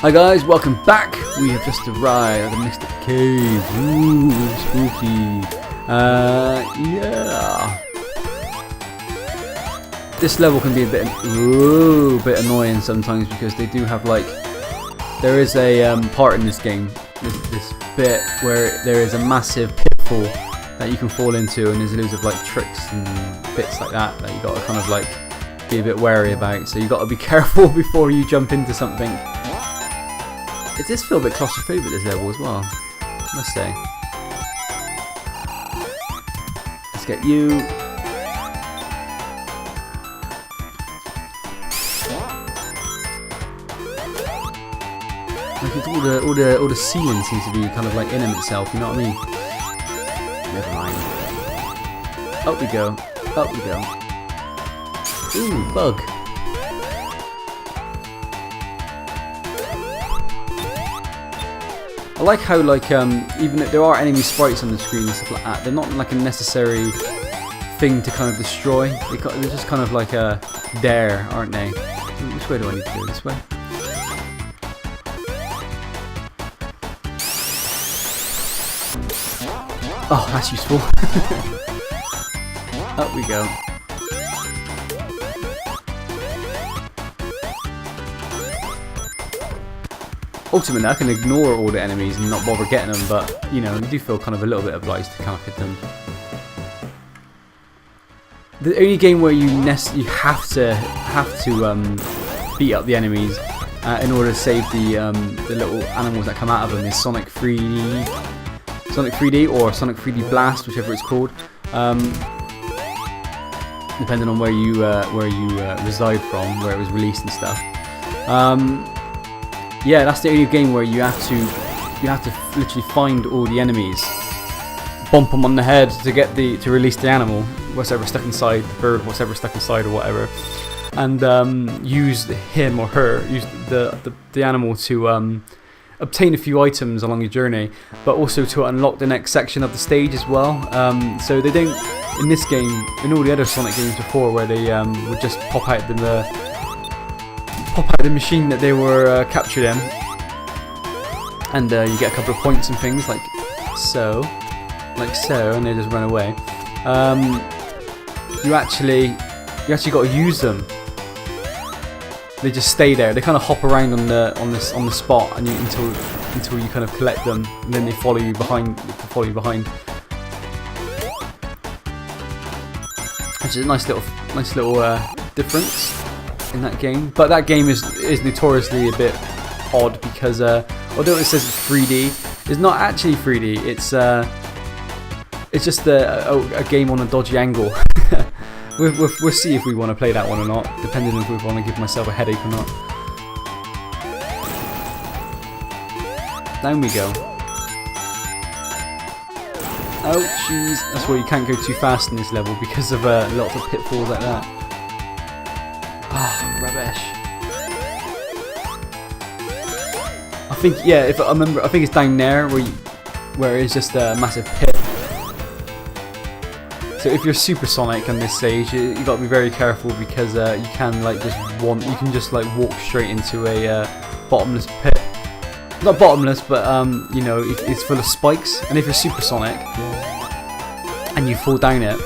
Hi guys, welcome back. We have just arrived at the Mystic Cave. Ooh, spooky. Yeah. This level can be a bit annoying sometimes because they do have there is a part in this game, this bit where there is a massive pitfall that you can fall into, and there's loads of tricks and bits like that you got to kind of be a bit wary about. So you got to be careful before you jump into something. It does feel a bit claustrophobic, this level as well, I must say. Let's get you. All the ceiling seems to be kind of in itself, you know what I mean? Never mind. Up we go. Up we go. Ooh, bug. I like how even if there are enemy sprites on the screen and stuff like that, they're not a necessary thing to kind of destroy. They're just kind of there, aren't they? Which way do I need to go? This way? Oh, that's useful. Up we go. Ultimately, I can ignore all the enemies and not bother getting them, but you do feel kind of a little bit obliged to kind of hit them. The only game where you have to beat up the enemies in order to save the little animals that come out of them is Sonic 3D or Sonic 3D Blast, whichever it's called, depending on where you reside from, where it was released and stuff. Yeah, that's the only game where you have to literally find all the enemies, bump them on the head to release the animal, whatever stuck inside, the bird, whatever stuck inside or whatever, and use him or her, use the animal to obtain a few items along your journey, but also to unlock the next section of the stage as well. So they don't, in this game, in all the other Sonic games before, where they would just pop out the machine that they were captured in, and you get a couple of points and things like so, and they just run away. You actually got to use them. They just stay there. They kind of hop around on the spot, and until you kind of collect them, and then they follow you behind. Which is a nice little difference in that game. But that game is notoriously a bit odd because although it says it's 3D, it's not actually 3D. It's just a game on a dodgy angle. We'll see if we want to play that one or not, depending on if we want to give myself a headache or not. Down we go. Oh jeez, that's why you can't go too fast in this level because of lots of pitfalls like that. Ah, rubbish. I think, yeah, if I remember, I think it's down there where it's just a massive pit. So if you're Super Sonic on this stage, you got to be very careful because you can just walk straight into a bottomless pit. Not bottomless, but it's full of spikes. And if you're Super Sonic and you fall down it,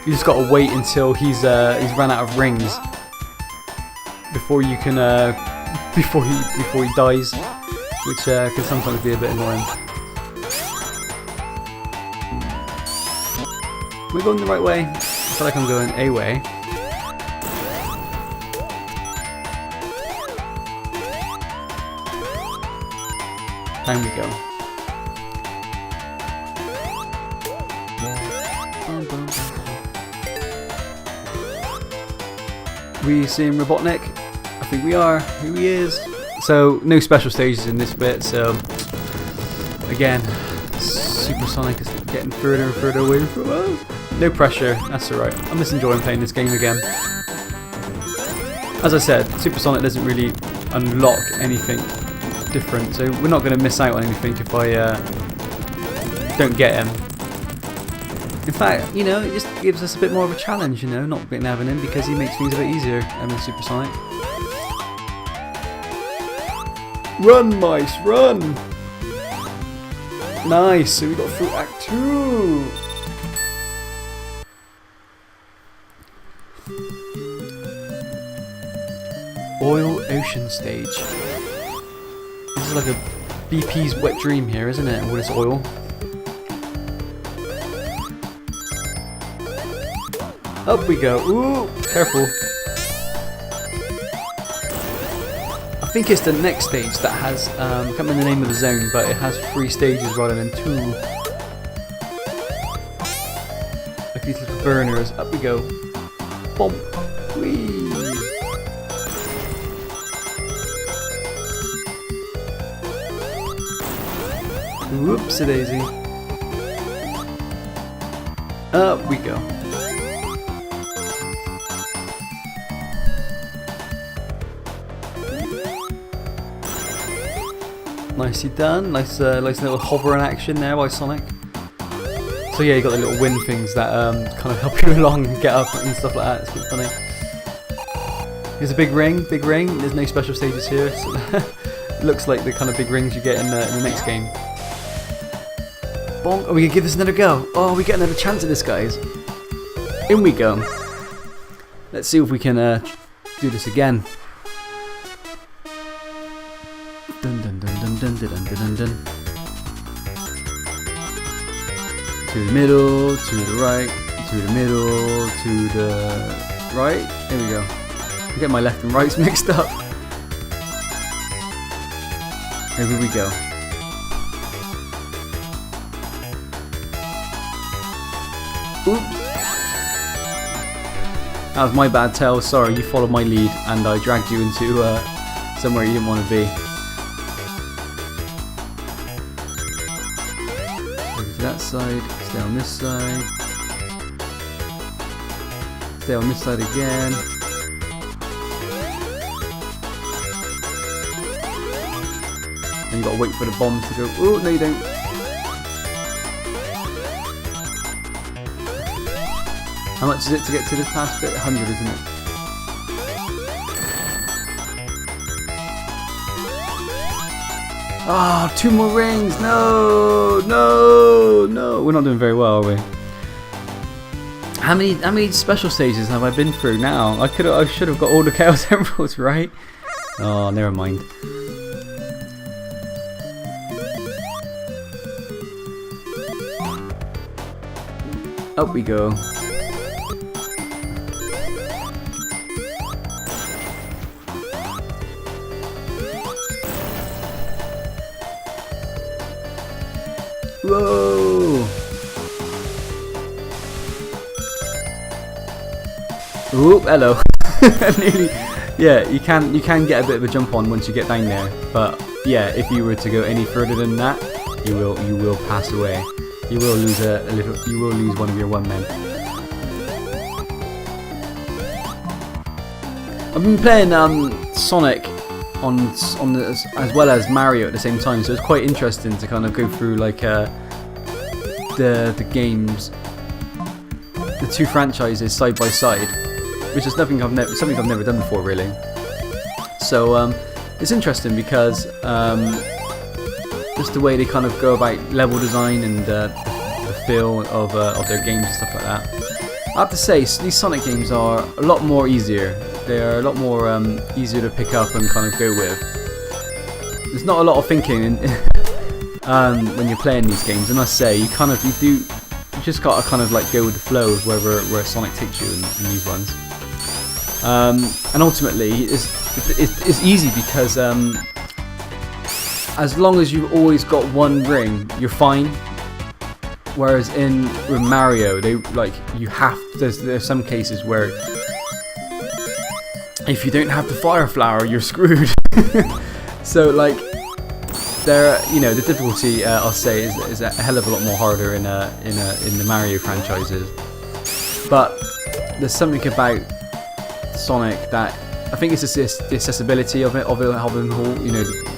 you just got to wait until he's run out of rings before you can before he dies, which can sometimes be a bit annoying. Am I going the right way? I feel like I'm going a way. Down we go. We seeing Robotnik? I think we are. Here he is. So no special stages in this bit. So again, Super Sonic is getting further and further away from us. No pressure. That's alright. I'm just enjoying playing this game again. As I said, Super Sonic doesn't really unlock anything different, so we're not going to miss out on anything if I don't get him. In fact, it just gives us a bit more of a challenge, not having him, because he makes things a bit easier having Super Sonic. Run, mice, run! Nice, so we got through Act 2! Oil Ocean Stage. This is like a BP's wet dream here, isn't it? All this oil. Up we go. Ooh, careful. I think it's the next stage that has, I can't remember the name of the zone, but it has 3 stages rather than 2. Like these little burners. Up we go. Bump. Whee. Whoopsie daisy. Up we go. Nicely done. Nice little hovering action there by Sonic. So yeah, you got the little wind things that kind of help you along and get up and stuff like that. It's quite funny. Here's a big ring. There's no special stages here. So looks like the kind of big rings you get in the next game. Bonk. Oh, we can give this another go. Oh, we get another chance at this, guys. In we go. Let's see if we can do this again. Dun dun dun dun dun dun dun dun dun. To the middle, to the right, to the middle, to the right. There we go. I get my left and rights mixed up. Here we go. Oops. That was my bad, Tails. Sorry, you followed my lead and I dragged you into somewhere you didn't want to be. Over to that side, stay on this side. Stay on this side again. And you gotta wait for the bomb to go. Oh, no you don't. How much is it to get to this past bit? 100, isn't it? Ah, oh, 2 more rings! No, no, no! We're not doing very well, are we? How many special stages have I been through now? I should have got all the Chaos Emeralds, right? Oh, never mind. Up we go. Whoa! Oop, hello. Nearly. Yeah, you can get a bit of a jump on once you get down there, but yeah, if you were to go any further than that, you will pass away. You will lose you will lose one of your 1 men. I've been playing Sonic on as well as Mario at the same time, so it's quite interesting to kind of go through like the games, the 2 franchises side by side, which is something I've never done before really. So it's interesting because just the way they kind of go about level design and the feel of their games and stuff like that. I have to say, these Sonic games are a lot more easier. They are a lot more easier to pick up and kind of go with. There's not a lot of thinking when you're playing these games, and I say you just gotta kind of like go with the flow of where Sonic takes you in these ones. And ultimately, it's easy because as long as you've always got 1 ring, you're fine. Whereas with Mario, there's some cases where if you don't have the fire flower, you're screwed. So like the difficulty I'll say is a hell of a lot more harder in the Mario franchises. But there's something about Sonic that I think it's just the accessibility of it, having all,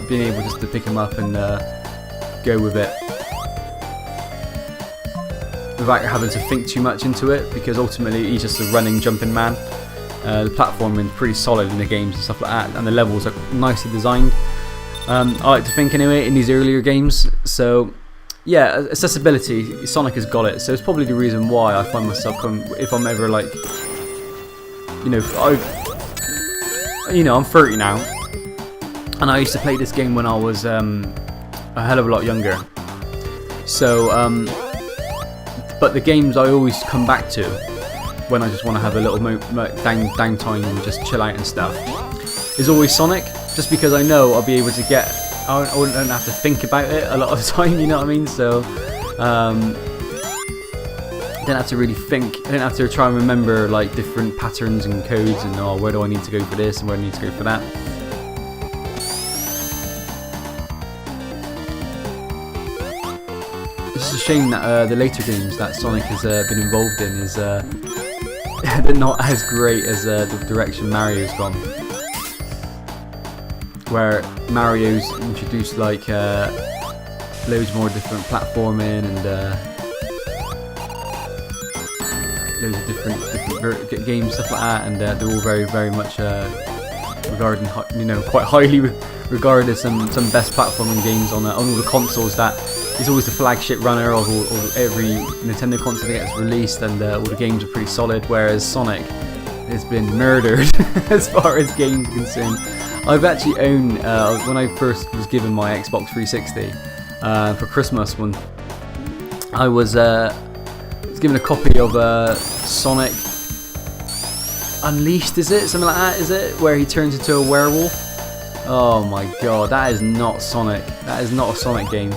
being able just to pick him up and go with it without having to think too much into it, because ultimately he's just a running, jumping man. The platforming is pretty solid in the games and stuff like that, and the levels are nicely designed. I like to think anyway in these earlier games. So yeah, accessibility, Sonic has got it. So it's probably the reason why I find myself if I'm ever like, you know, I'm 30 now, and I used to play this game when I was a hell of a lot younger. So but the games I always come back to when I just want to have a little downtime and just chill out and stuff is always Sonic, just because I know I'll be able to get, I don't have to think about it a lot of the time, you know what I mean? So I don't have to really think, I don't have to try and remember like different patterns and codes and where do I need to go for this and where do I need to go for that. It's a shame that the later games that Sonic has been involved in is they're not as great as the direction Mario's gone. Where Mario's introduced like loads more different platforming and loads of different games, stuff like that, and they're all very much regarded, quite highly regarded as some best platforming games on all the consoles. That is always the flagship runner of every Nintendo console that gets released, and all the games are pretty solid. Whereas Sonic has been murdered as far as games are concerned. I've actually owned, when I first was given my Xbox 360 for Christmas, when I was given a copy of Sonic Unleashed, is it? Something like that, is it? Where he turns into a werewolf? Oh my god, that is not Sonic. That is not a Sonic game.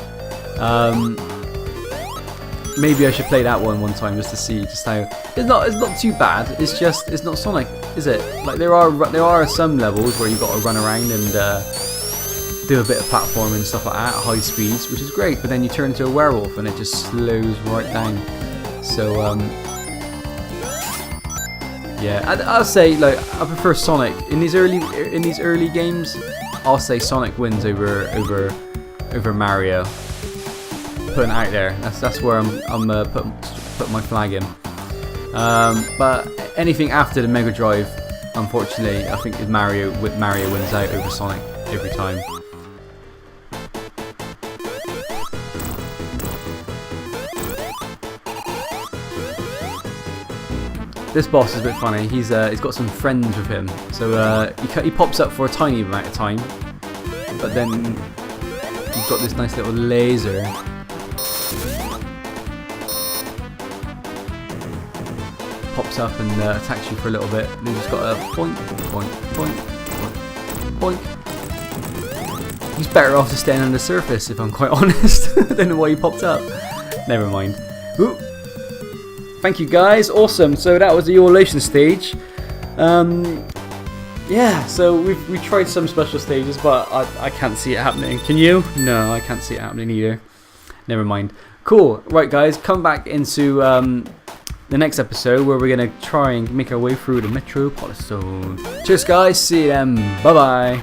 Maybe I should play that one time just to see just how it's not too bad. It's not Sonic, is it? Like there are some levels where you've got to run around and do a bit of platforming and stuff like that at high speeds, which is great. But then you turn into a werewolf and it just slows right down. So yeah, I'll say like I prefer Sonic in these early games. I'll say Sonic wins over Mario. Putting it out there. That's where I'm putting my flag in. But anything after the Mega Drive, unfortunately, I think Mario wins out over Sonic every time. This boss is a bit funny. He's got some friends with him, so he pops up for a tiny amount of time, but then he's got this nice little laser. Pops up and attacks you for a little bit. And then just got a point. He's better off just staying on the surface, if I'm quite honest. I don't know why he popped up. Never mind. Ooh. Thank you guys, awesome. So that was the Evolution stage. Yeah, so we tried some special stages, but I can't see it happening. Can you? No, I can't see it happening either. Never mind. Cool. Right, guys, come back into the next episode where we're going to try and make our way through the Metropolitan. Cheers, guys. See you then. Bye-bye.